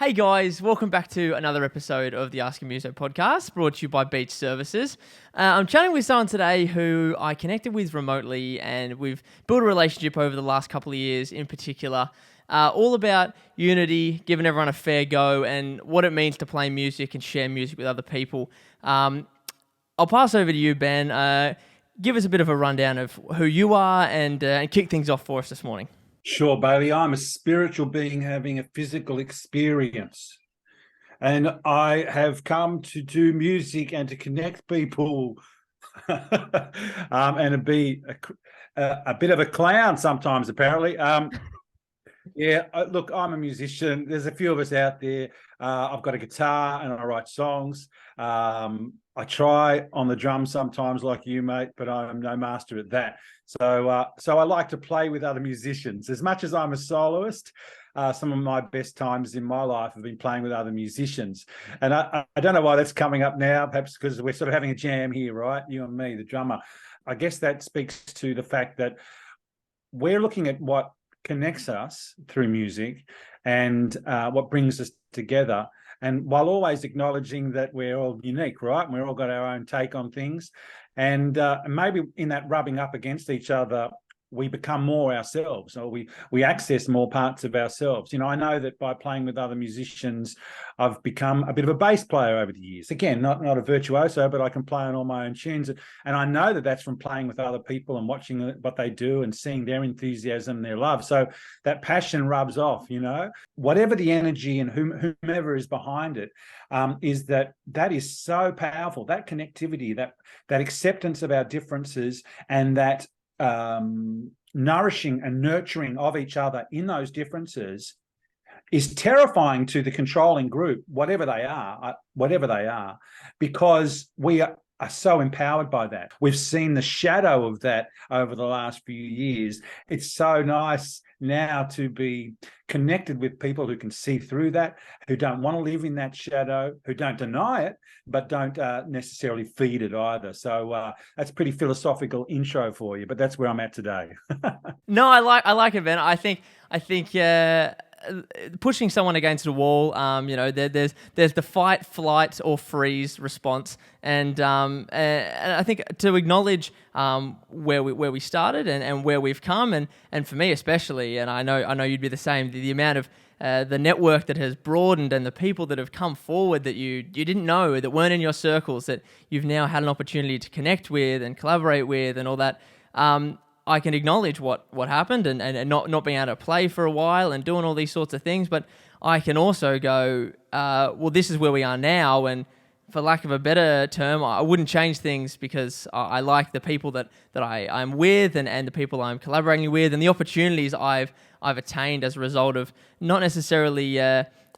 Hey guys, welcome back to another episode of the Asking Muso podcast, brought to you by Beach Services. I'm chatting with someone today who I connected with remotely, and we've built a relationship over the last couple of years in particular, all about unity, giving everyone a fair go, and what it means to play music and share music with other people. I'll pass over to you, Ben. Give us a bit of a rundown of who you are and kick things off for us this morning. Sure, Bailey. I'm a spiritual being having a physical experience. And I have come to do music and to connect people and to be a bit of a clown sometimes, apparently. Look, I'm a musician. There's a few of us out there. I've got a guitar and I write songs. I try on the drums sometimes like you, mate, but I'm no master at that. So I like to play with other musicians. As much as I'm a soloist, some of my best times in my life have been playing with other musicians. And I don't know why that's coming up now, perhaps because we're sort of having a jam here, right? You and me, the drummer. I guess that speaks to the fact that we're looking at what connects us through music and what brings us together. And while always acknowledging that we're all unique, right? And we've all got our own take on things. And maybe in that rubbing up against each other, we become more ourselves, or we access more parts of ourselves. You know, I know that by playing with other musicians, I've become a bit of a bass player over the years. Again, not a virtuoso, but I can play on all my own tunes. And I know that that's from playing with other people and watching what they do and seeing their enthusiasm, their love. So that passion rubs off, you know, whatever the energy and whomever is behind it, is that is so powerful. That connectivity, that acceptance of our differences, and that nourishing and nurturing of each other in those differences is terrifying to the controlling group, whatever they are, because we are so empowered by that. We've seen the shadow of that over the last few years. It's so nice now to be connected with people who can see through that, who don't want to live in that shadow, who don't deny it, but don't necessarily feed it either. So that's a pretty philosophical intro for you, but that's where I'm at today. No, I like it, Ben. I think pushing someone against the wall, there's the fight, flight, or freeze response, and I think to acknowledge where we started and where we've come, and for me especially, and I know you'd be the same. The amount of the network that has broadened and the people that have come forward that you didn't know, that weren't in your circles, that you've now had an opportunity to connect with and collaborate with and all that. I can acknowledge what happened and not being able to play for a while and doing all these sorts of things, but I can also go, well, this is where we are now, and for lack of a better term, I wouldn't change things because I like the people that I'm with and the people I'm collaborating with and the opportunities I've attained as a result of not necessarily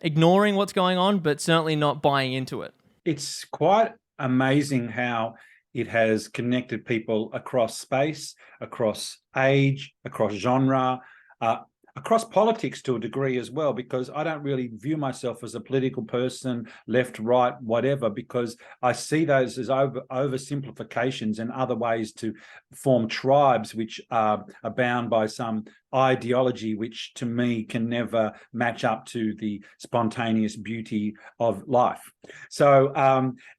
ignoring what's going on, but certainly not buying into it. It's quite amazing how it has connected people across space, across age, across genre, across politics to a degree as well, because I don't really view myself as a political person, left, right, whatever, because I see those as oversimplifications and other ways to form tribes which are bound by some ideology which to me can never match up to the spontaneous beauty of life. So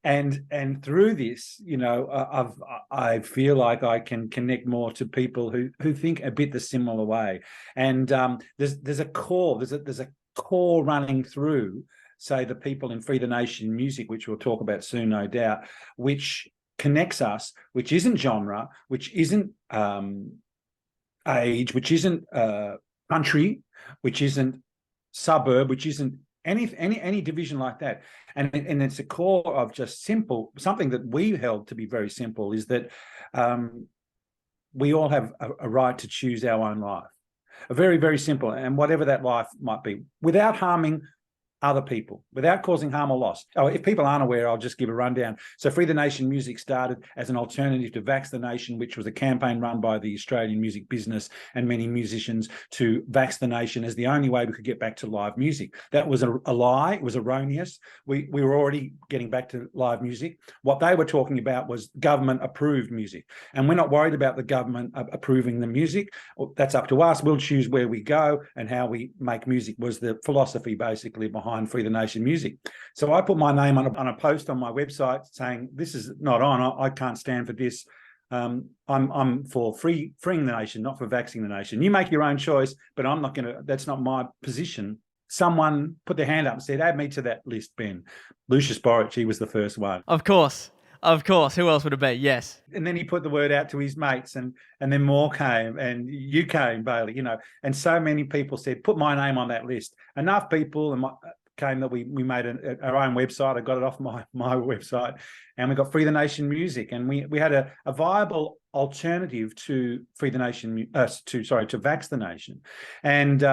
and through this, you know, I feel like I can connect more to people who think a bit the similar way. And there's a core running through, say, the people in Free the Nation music, which we'll talk about soon, no doubt, which connects us, which isn't genre, which isn't age, which isn't country, which isn't suburb, which isn't any division like that. And it's a core of just simple, something that we held to be very simple, is that we all have a right to choose our own life. A very, very simple, and whatever that life might be, without harming other people, without causing harm or loss. Oh, if people aren't aware, I'll just give a rundown. So Free the Nation music started as an alternative to Vax the Nation, which was a campaign run by the Australian music business and many musicians to vax the nation as the only way we could get back to live music. That was a lie. It was erroneous. We were already getting back to live music. What they were talking about was government-approved music. And we're not worried about the government approving the music. That's up to us. We'll choose where we go and how we make music, was the philosophy basically behind behind Free the Nation music. So I put my name on a post on my website saying, this is not on, I can't stand for this. I'm for freeing the nation, not for vaxing the nation. You make your own choice, but I'm not going to, that's not my position. Someone put their hand up and said, add me to that list, Ben. Lucius Borich, he was the first one. Of course. Who else would it be? Yes. And then he put the word out to his mates, and then more came, and you came, Bailey, and so many people said, put my name on that list. Enough people came that we made our own website. I got it off my website, and we got Free the Nation music, and we had a viable alternative to Free the Nation, to Vax the Nation. And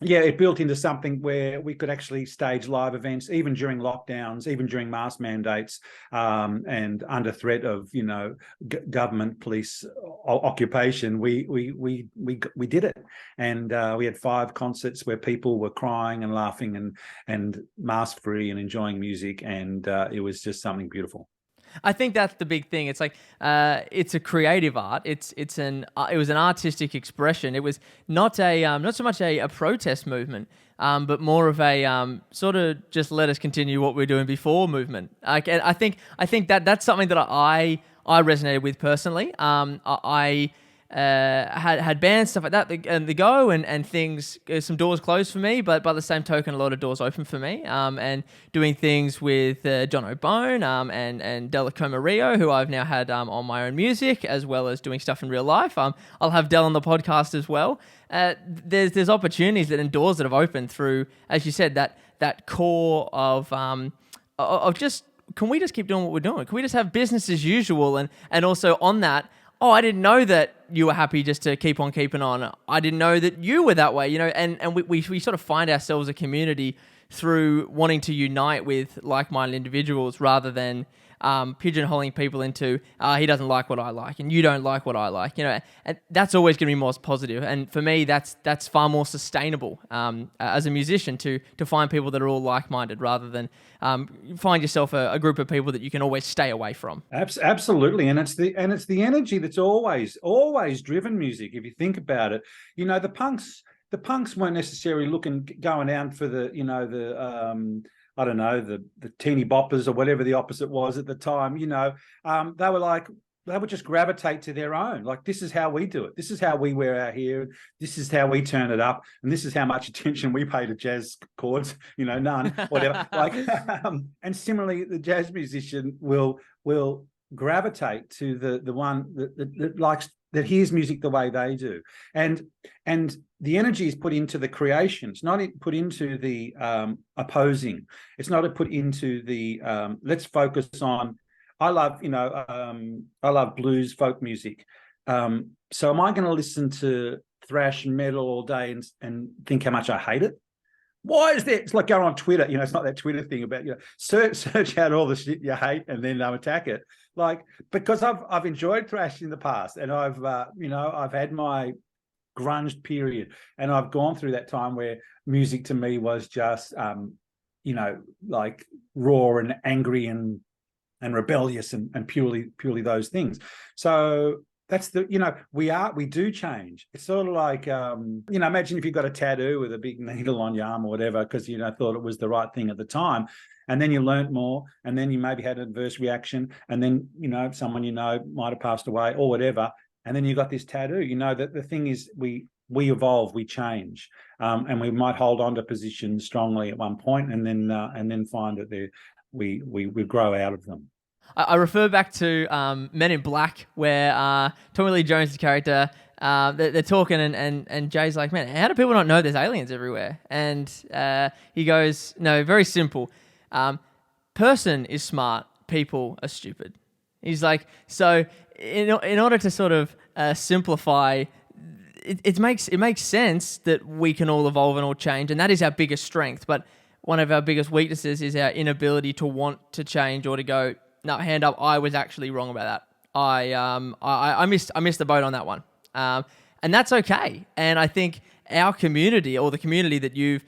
it built into something where we could actually stage live events, even during lockdowns, even during mask mandates, and under threat of government police occupation. We did it, and we had 5 concerts where people were crying and laughing and mask free and enjoying music, and it was just something beautiful. I think that's the big thing. It's like it's a creative art. It was an artistic expression. It was not so much a protest movement, but more of a sort of just let us continue what we're doing before movement. I think that's something that I resonated with personally. I had bands, stuff like that, and the go and things. Some doors closed for me, but by the same token, a lot of doors open for me. And doing things with John O'Bone and Delacoma Rio, who I've now had on my own music, as well as doing stuff in real life. I'll have Del on the podcast as well. There's opportunities and doors that have opened through, as you said, that core of just, can we just keep doing what we're doing? Can we just have business as usual? And also on that, I didn't know that you were happy just to keep on keeping on. I didn't know that you were that way, and we sort of find ourselves a community through wanting to unite with like-minded individuals rather than pigeonholing people into, he doesn't like what I like and you don't like what I like, and that's always going to be more positive. And for me, that's far more sustainable as a musician to find people that are all like-minded rather than find yourself a group of people that you can always stay away from. Absolutely, and it's the energy that's always driven music. If you think about it, the punks weren't necessarily going down for the I don't know, the teeny boppers or whatever the opposite was at the time. They would just gravitate to their own. Like, this is how we do it. This is how we wear our hair. This is how we turn it up. And this is how much attention we pay to jazz chords, none, whatever. And similarly, the jazz musician will gravitate to the one that likes, that hears music the way they do. And the energy is put into the creation. It's not put into the opposing. It's not put into the let's focus on. I love blues, folk music. So am I going to listen to thrash and metal all day and think how much I hate it? Why is that? It's like going on Twitter. It's not that Twitter thing about search out all the shit you hate and then attack it. Because I've enjoyed thrash in the past, and I've had my grunge period, and I've gone through that time where music to me was just like raw and angry and rebellious and purely those things. So that's we do change. It's sort of like imagine if you've got a tattoo with a big needle on your arm or whatever because thought it was the right thing at the time, and then you learnt more, and then you maybe had an adverse reaction, and then someone might have passed away or whatever, and then you got this tattoo. That the thing is we evolve, we change, and we might hold on to positions strongly at one point, and then find that we grow out of them. I refer back to Men in Black, where Tommy Lee Jones' character, they're talking, and Jay's like, man, how do people not know there's aliens everywhere? And he goes, no, very simple. Person is smart, people are stupid. He's like, so in order to sort of simplify, it makes sense that we can all evolve and all change, and that is our biggest strength. But one of our biggest weaknesses is our inability to want to change or to go, no, hand up, I was actually wrong about that. I missed the boat on that one. And that's okay. And I think our community, or the community that you've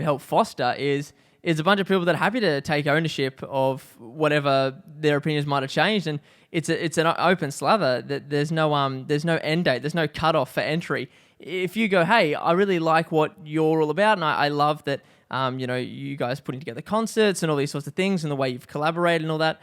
helped foster, is a bunch of people that are happy to take ownership of whatever their opinions might have changed. And it's an open slather. That there's no end date, there's no cutoff for entry. If you go, hey, I really like what you're all about, and I love that you guys putting together concerts and all these sorts of things, and the way you've collaborated and all that.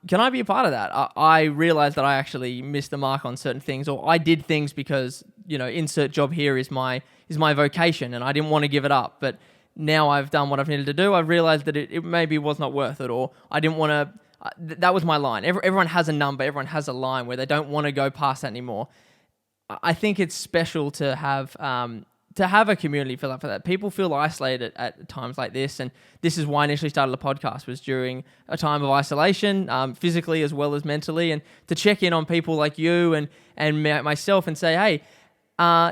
Can I be a part of that? I realized that I actually missed the mark on certain things, or I did things because, insert job here is my vocation, and I didn't want to give it up. But now I've done what I've needed to do. I've realized that it maybe was not worth it, or I didn't want to. That was my line. Everyone has a number. Everyone has a line where they don't want to go past that anymore. I think it's special to have a community for that. People feel isolated at times like this, and this is why I initially started the podcast, was during a time of isolation, physically as well as mentally, and to check in on people like you and myself and say, hey,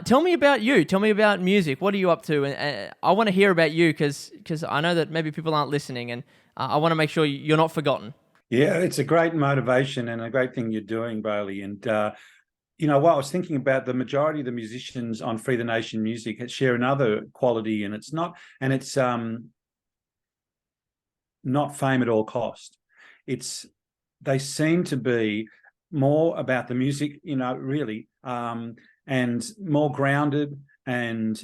tell me about you. Tell me about music. What are you up to? And I want to hear about you because I know that maybe people aren't listening, and I want to make sure you're not forgotten. Yeah, it's a great motivation and a great thing you're doing, Bailey. And what I was thinking about, the majority of the musicians on Free the Nation Music share another quality, and it's not fame at all cost. They seem to be more about the music, really, and more grounded, and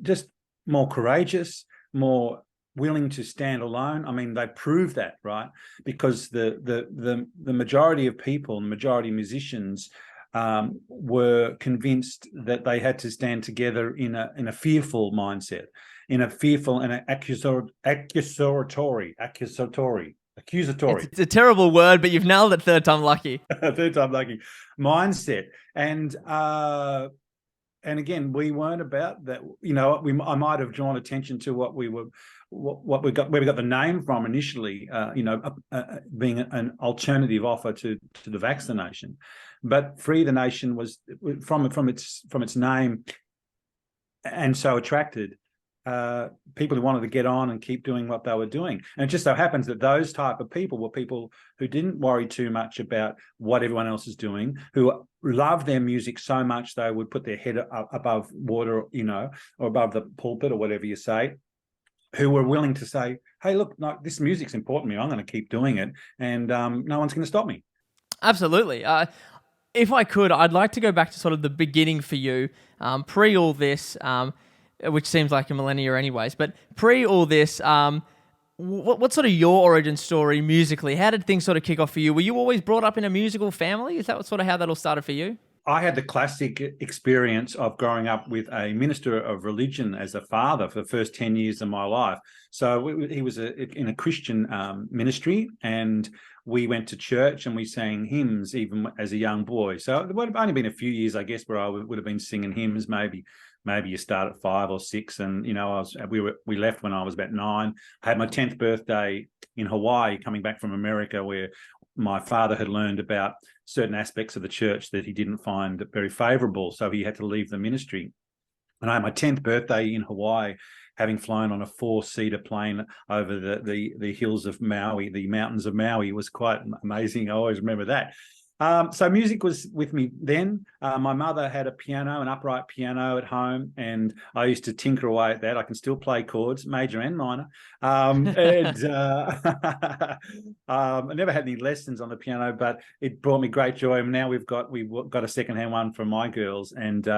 just more courageous, more willing to stand alone. I mean, they prove that, right? Because the majority of people, the majority of musicians, were convinced that they had to stand together in a fearful mindset, in a fearful and an accusatory. It's a terrible word, but you've nailed it third time lucky. Third time lucky mindset. And again, we weren't about that. I might have drawn attention to what we got, where we got the name from initially. Being an alternative offer to the vaccination, but Free the Nation was from its name, and so attracted people who wanted to get on and keep doing what they were doing. And it just so happens that those type of people were people who didn't worry too much about what everyone else is doing, who loved their music so much they would put their head above water, or above the pulpit or whatever you say, who were willing to say, hey, look, no, this music's important to me. I'm going to keep doing it, and no one's going to stop me. Absolutely. If I could, I'd like to go back to sort of the beginning for you, pre all this, which seems like a millennia anyways, but pre all this, what's sort of your origin story musically? How did things sort of kick off for you? Were you always brought up in a musical family? Is that sort of how that all started for you? I had the classic experience of growing up with a minister of religion as a father for the first 10 years of my life. So he was in a Christian ministry, and we went to church and we sang hymns even as a young boy. So it would have only been a few years, I guess, where I would have been singing hymns. Maybe you start at 5 or 6, and we left when I was about 9. I had my 10th birthday in Hawaii, coming back from America, where my father had learned about certain aspects of the church that he didn't find very favorable, so he had to leave the ministry. And I had my 10th birthday in Hawaii, having flown on a 4-seater plane over the hills of Maui, the mountains of Maui. It was quite amazing. I always remember that. So music was with me then. My mother had a piano, an upright piano at home, and I used to tinker away at that. I can still play chords, major and minor. I never had any lessons on the piano, but it brought me great joy. And now we've got a secondhand one from my girls, and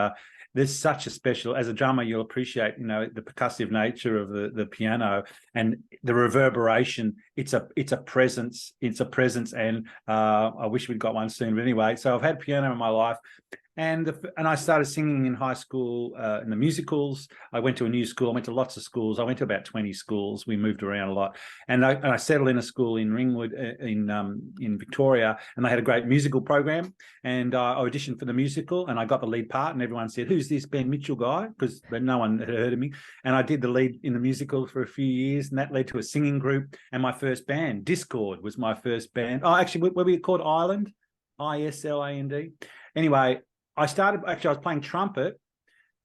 there's such a special, as a drummer, you'll appreciate, the percussive nature of the piano and the reverberation. It's a presence, and I wish we'd got one soon. But anyway, so I've had piano in my life, and I started singing in high school, in the musicals. I went to a new school. I went to lots of schools. I went to about 20 schools. We moved around a lot, and I settled in a school in Ringwood in Victoria, and they had a great musical program. And I auditioned for the musical, and I got the lead part. And everyone said, "Who's this Ben Mitchell guy?" Because no one had heard of me. And I did the lead in the musical for a few years, and that led to a singing group. And my first band, Discord, was my first band. Oh, actually, were we called Island? ISLAND. Anyway. I was playing trumpet,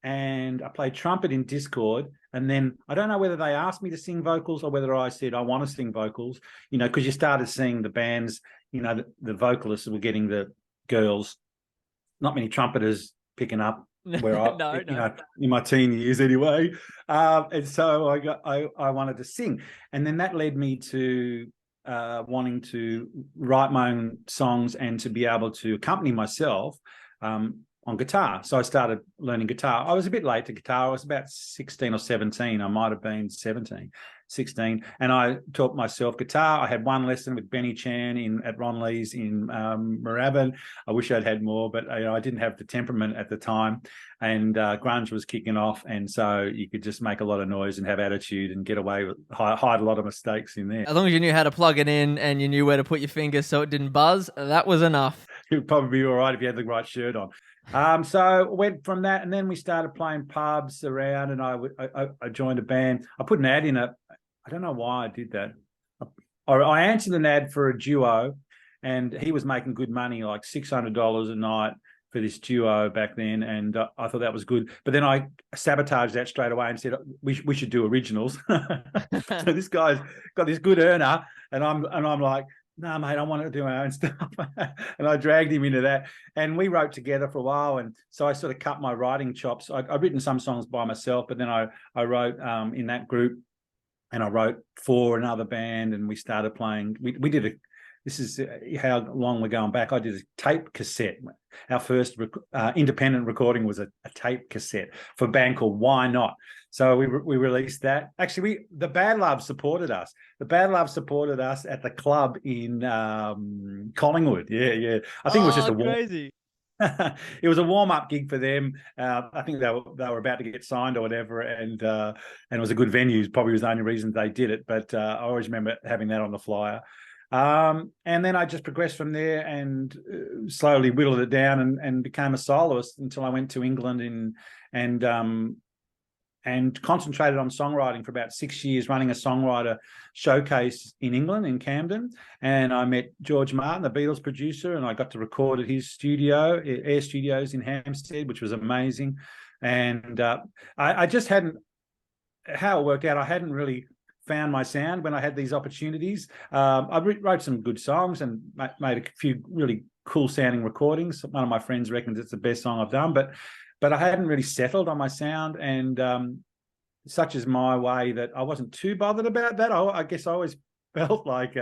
and I played trumpet in Discord. And then I don't know whether they asked me to sing vocals or whether I said I want to sing vocals, because you started seeing the bands, the vocalists were getting the girls, not many trumpeters picking up where I, in my teen years anyway. And so I wanted to sing. And then that led me to wanting to write my own songs and to be able to accompany myself on guitar. So I started learning guitar. I was a bit late to guitar. I was about 16 or 17. I might have been 17, 16. And I taught myself guitar. I had one lesson with Benny Chan at Ron Lee's in Moorabbin. I wish I'd had more, but I didn't have the temperament at the time. And grunge was kicking off. And so you could just make a lot of noise and have attitude and get away with, hide a lot of mistakes in there. As long as you knew how to plug it in and you knew where to put your fingers so it didn't buzz, that was enough. You'd probably be all right if you had the right shirt on. So went from that, and then we started playing pubs around, and I joined a band. I put an ad in I don't know why I did that. I answered an ad for a duo, and he was making good money, like $600 a night for this duo back then, and I thought that was good. But then I sabotaged that straight away and said we should do originals. So this guy's got this good earner, and I'm like, no, mate, I want to do our own stuff. And I dragged him into that. And we wrote together for a while. And so I sort of cut my writing chops. I'd written some songs by myself, but then I wrote in that group, and I wrote for another band, and we started playing. We did this is how long we're going back. I did a tape cassette. Our first independent recording was a tape cassette for a band called Why Not. So we released that. Actually, the Bad Love supported us. The Bad Love supported us at the club in Collingwood. Yeah. I think it was just crazy. It was a warm-up gig for them. I think they were about to get signed or whatever, and it was a good venue. Probably was the only reason they did it. But I always remember having that on the flyer. And then I just progressed from there and slowly whittled it down and became a soloist until I went to England and concentrated on songwriting for about 6 years, running a songwriter showcase in England, in Camden. And I met George Martin, the Beatles producer, and I got to record at his studio, Air Studios in Hampstead, which was amazing. And I just hadn't, how it worked out, I hadn't really found my sound when I had these opportunities. I wrote some good songs and made a few really cool sounding recordings. One of my friends reckons it's the best song I've done, but I hadn't really settled on my sound, and such is my way that I wasn't too bothered about that. I guess I always felt like,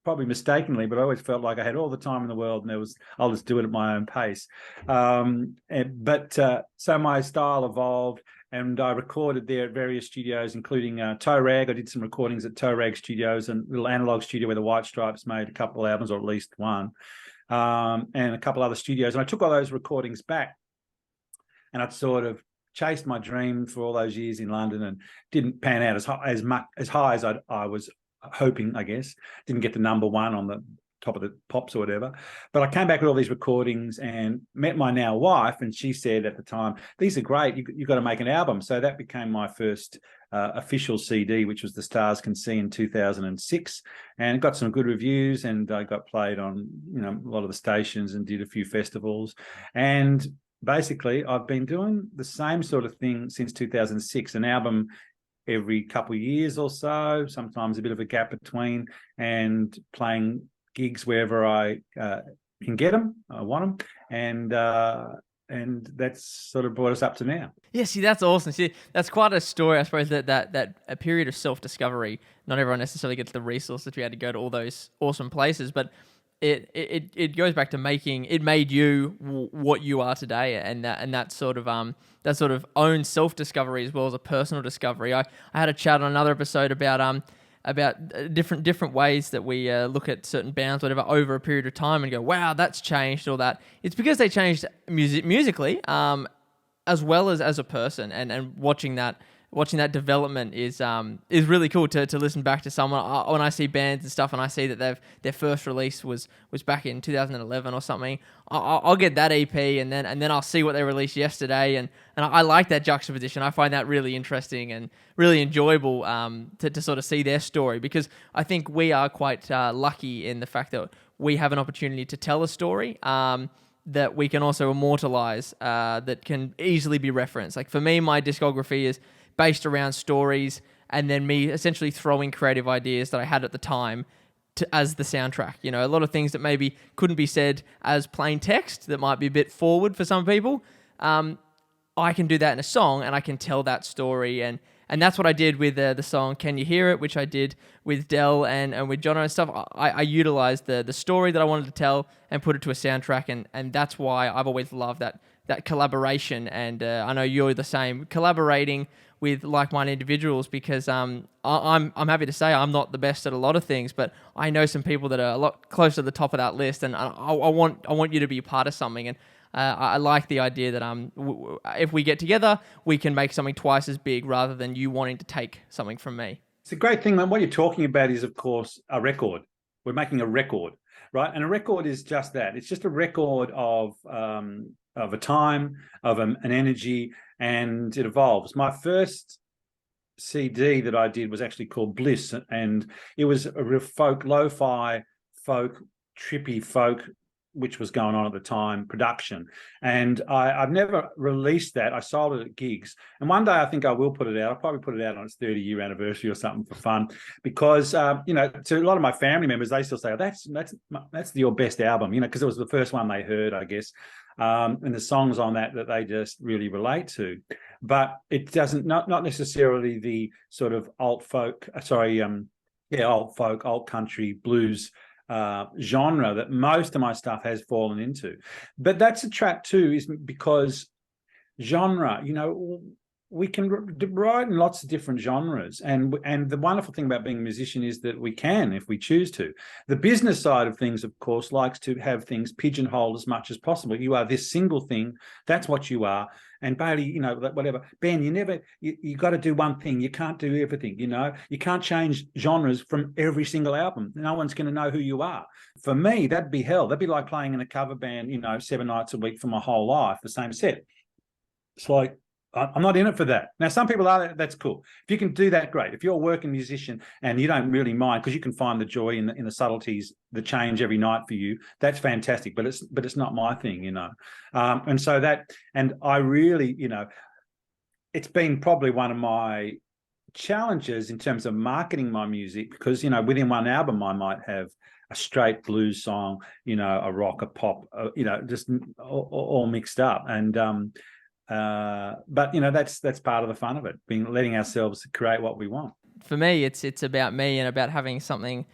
probably mistakenly, but I always felt like I had all the time in the world, and I'll just do it at my own pace. So my style evolved, and I recorded there at various studios, including Toe Rag. I did some recordings at Toe Rag Studios, and little analog studio where the White Stripes made a couple of albums, or at least one, and a couple other studios. And I took all those recordings back, and I'd sort of chased my dream for all those years in London, and didn't pan out as high as I was hoping, I guess. Didn't get the number one on the top of the pops or whatever. But I came back with all these recordings and met my now wife, and she said at the time, these are great, you've got to make an album. So that became my first official CD, which was The Stars Can See in 2006, and it got some good reviews, and I got played on a lot of the stations and did a few festivals. And basically I've been doing the same sort of thing since 2006, an album every couple of years or so, sometimes a bit of a gap between, and playing gigs wherever I can get them, I want them, and that's sort of brought us up to now. Yeah, see, that's awesome. See, that's quite a story, I suppose, that a period of self-discovery. Not everyone necessarily gets the resources to be able to go to all those awesome places, but it goes back to it made you what you are today, and that sort of own self-discovery as well as a personal discovery. I had a chat on another episode about different ways that we look at certain bands, whatever, over a period of time and go, wow, that's changed, or that. It's because they changed musically, as well as a person, and watching that development is really cool to listen back to someone. When I see bands and stuff, and I see that their first release was back in 2011 or something, I'll get that EP, and then I'll see what they released yesterday, and I like that juxtaposition. I find that really interesting and really enjoyable to sort of see their story, because I think we are quite lucky in the fact that we have an opportunity to tell a story that we can also immortalize, that can easily be referenced. Like for me, my discography is based around stories, and then me essentially throwing creative ideas that I had at the time as the soundtrack. A lot of things that maybe couldn't be said as plain text, that might be a bit forward for some people. I can do that in a song, and I can tell that story, and And that's what I did with the song "Can You Hear It," which I did with Dell and with Jono and stuff. I utilized the story that I wanted to tell and put it to a soundtrack, and that's why I've always loved that collaboration. And I know you're the same, collaborating with like-minded individuals, because I'm happy to say I'm not the best at a lot of things, but I know some people that are a lot closer to the top of that list, and I want you to be a part of something. And I like the idea that if we get together, we can make something twice as big, rather than you wanting to take something from me. It's a great thing, man. What you're talking about is, of course, a record. We're making a record, right? And a record is just that. It's just a record of a time, of an energy, and it evolves. My first CD that I did was actually called Bliss, and it was a real folk, lo-fi, folk, trippy folk, which was going on at the time, production. And I've never released that. I sold it at gigs. And one day I think I will put it out. I'll probably put it out on its 30-year anniversary or something for fun, because, to a lot of my family members, they still say, oh, that's your best album, because it was the first one they heard, I guess. And the songs on that they just really relate to. But it doesn't, not necessarily the sort of alt folk, alt country, blues genre that most of my stuff has fallen into. But that's a trap too, is because genre, we can write in lots of different genres, and the wonderful thing about being a musician is that we can, if we choose to. The business side of things, of course, likes to have things pigeonholed as much as possible. You are this single thing, that's what you are. And Bailey, whatever. Ben, you got to do one thing. You can't do everything, You can't change genres from every single album. No one's going to know who you are. For me, that'd be hell. That'd be like playing in a cover band, 7 nights a week for my whole life, the same set. It's like, I'm not in it for that. Now, some people are. That's cool. If you can do that, great. If you're a working musician and you don't really mind, because you can find the joy in the subtleties, the change every night for you, that's fantastic. But it's not my thing, And so and I really, it's been probably one of my challenges in terms of marketing my music, because within one album I might have a straight blues song, a rock, a pop, just all mixed up. And but that's part of the fun of it, letting ourselves create what we want. For me, it's about me, and about having something,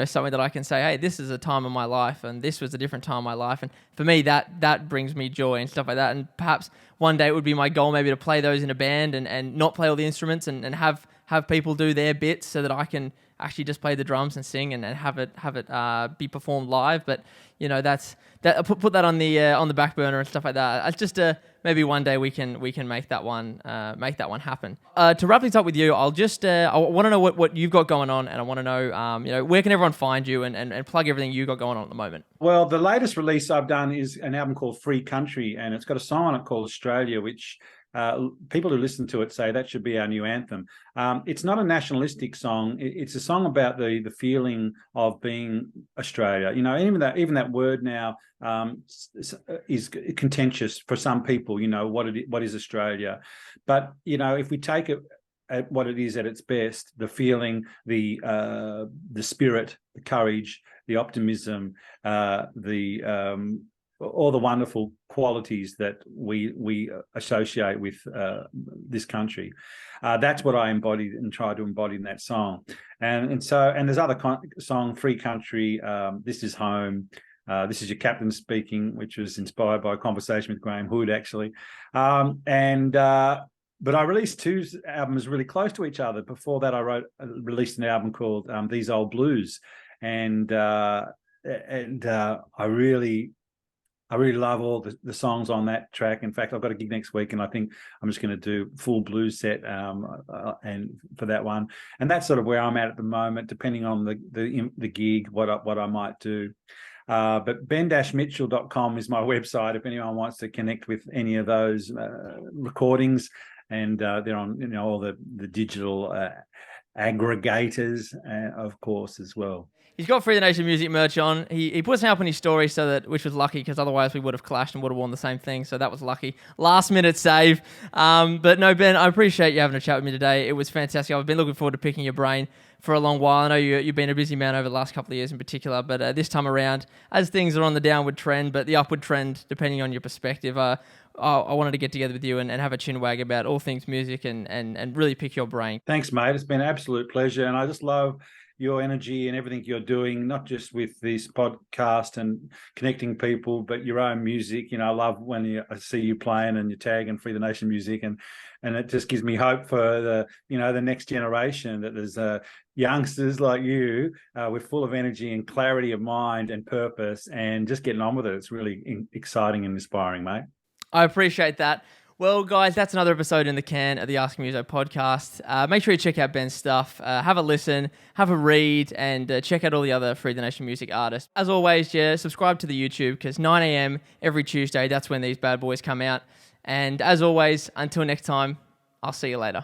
something that I can say, hey, this is a time of my life, and this was a different time of my life. And for me, that brings me joy and stuff like that. And perhaps one day it would be my goal maybe to play those in a band and not play all the instruments, and have people do their bits, so that I can actually just play the drums and sing and have it be performed live. But that's that. Put that on the back burner and stuff like that. It's just maybe one day we can make that one happen. To wrap things up with you, I want to know what you've got going on, and I want to know where can everyone find you, and plug everything you got going on at the moment. Well, the latest release I've done is an album called Free Country, and it's got a song on it called Australia, which people who listen to it say that should be our new anthem. It's not a nationalistic song. It's a song about the feeling of being Australia. Even that word now is contentious for some people. What is Australia? But if we take it at what it is at its best, the feeling, the spirit, the courage, the optimism, all the wonderful qualities that we associate with this country. That's what I embodied and tried to embody in that song. And there's other song, Free Country, This Is Home, This Is Your Captain Speaking, which was inspired by a conversation with Graham Hood, actually. But I released 2 albums really close to each other. Before that, I released an album called These Old Blues. And I really love all the songs on that track. In fact, I've got a gig next week, and I think I'm just going to do full blues set and for that one. And that's sort of where I'm at the moment, depending on the gig, what I might do. But ben-mitchell.com is my website if anyone wants to connect with any of those recordings. And they're on all the digital aggregators, of course, as well. He's got Free the Nation music merch on. He put something up on his story, which was lucky, because otherwise we would have clashed and would have worn the same thing. So that was lucky. Last minute save. But no, Ben, I appreciate you having a chat with me today. It was fantastic. I've been looking forward to picking your brain for a long while. I know you've been a busy man over the last couple of years in particular, but this time around, as things are on the downward trend, but the upward trend, depending on your perspective, I wanted to get together with you and have a chin wag about all things music and really pick your brain. Thanks, mate. It's been an absolute pleasure. And I just love your energy and everything you're doing, not just with this podcast and connecting people, but your own music. I love when I see you playing and you tag and Free the Nation music, and it just gives me hope for the next generation, that there's youngsters like you with full of energy and clarity of mind and purpose and just getting on with it. It's really exciting and inspiring, mate. I appreciate that. Well, guys, that's another episode in the can of the Ask Muso podcast. Make sure you check out Ben's stuff. Have a listen, have a read, and check out all the other Free the Nation music artists. As always, subscribe to the YouTube, because 9 a.m. every Tuesday, that's when these bad boys come out. And as always, until next time, I'll see you later.